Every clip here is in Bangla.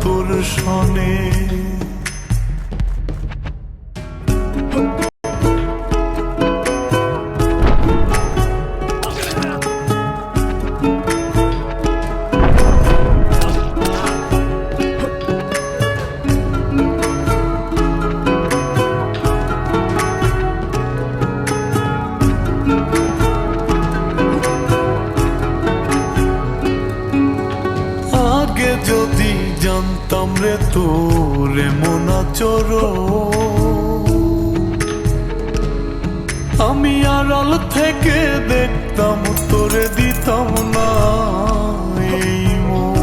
তোর সনে। আগে যদি জানতাম রে তোর এমন আচরণ, আমি আড়াল থেকে দেখতাম তোরে দিতাম না এই মন।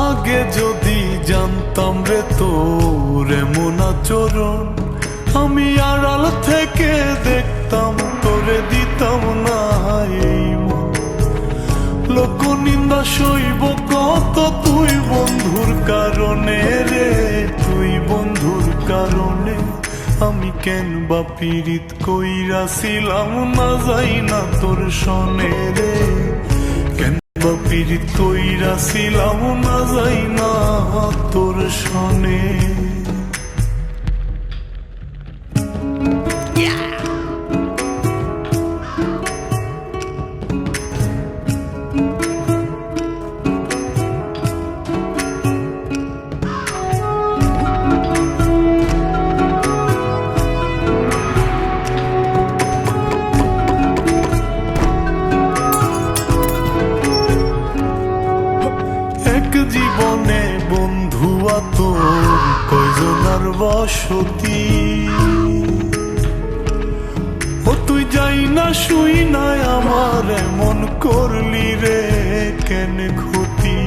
আগে যদি জানতাম রে তোর এমন আচরণ, আমি আড়াল থেকে দেখতাম তোরে দিতাম না এই মন। লোক নিন্দা সইব কত তুই বন্ধুর কারণে রে, তুই বন্ধুর কারণে। আমি কেন বা পীড়িত কইরাছিলাম না যাই না তোর সনে রে, কেন বা পীড়িত কইরাছিলাম না যাই না তোর সনে। জীবনে বন্ধু তোর কয়জনার বসতি, ও তুই যাই না শুই না আমার এমন করলি রে কেন ক্ষতি।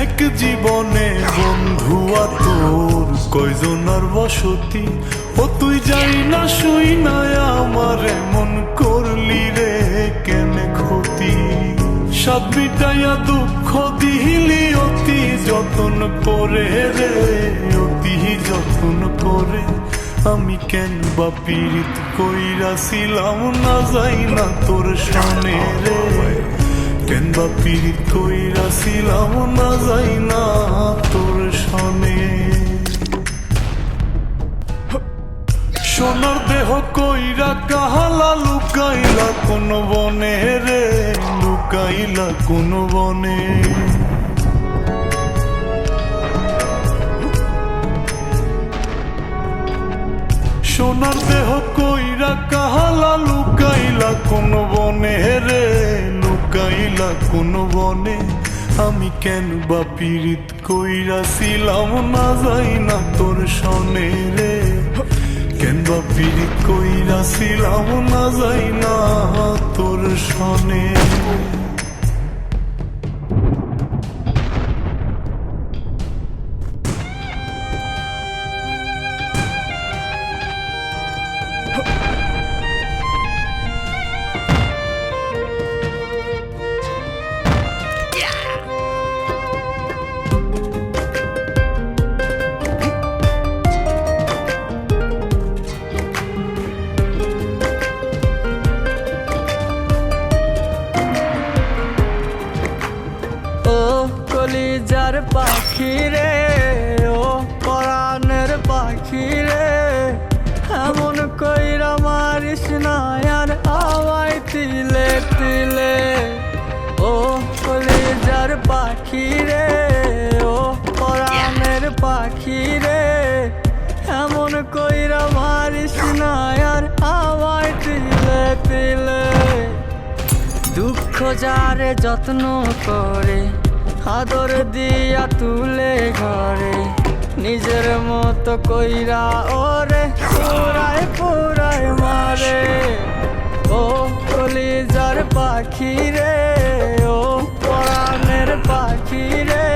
এক জীবনে বন্ধু তোর কয়জনার বসতি, ও তুই যাই না শুই না আমার এমন করলি রে কেন ক্ষতি। সাত বিটাইয়া দুঃখ দিলি অতি যতন করে রে, অতি যতন করে। আমি কেন বা পীড়িত কইরাছিলাম না যাই না তোর সনে রে, কেন বা পীড়িত কইরাছিলাম না যাই না তোর সনে। সোনার দেহ কইরা কাহালা লুকাইলা কোন বনে রে, লুকাইলা কোন বনে। সোনার দেহ কইরা কাহালা লুকাইলা কোন বনে রে, লুকাইলা কোন বনে। আমি কেন বা পীড়িত কইরাছিলাম না যাই না তোর সনে রে, কেন বা পীড়িত কইরাছিলাম না যাই না তোর সনে। কলিজার পাখি রে, ও পরাণের পাখি রে, এমন কইরা মারিস না আর আমায় তিলে তিলে। ও কলিজার পাখি রে, ও পরাণের পাখি রে, এমন কইরা মারিস না আর আমায় তিলে তিলে। দুঃখ যারে যত্ন করে আদর দিয়া তুলে ঘরে, নিজের মতো কইরা ওরে পুরাই পুরাই মারে। ও কলিজার পাখি রে, ও পরাণের পাখি রে,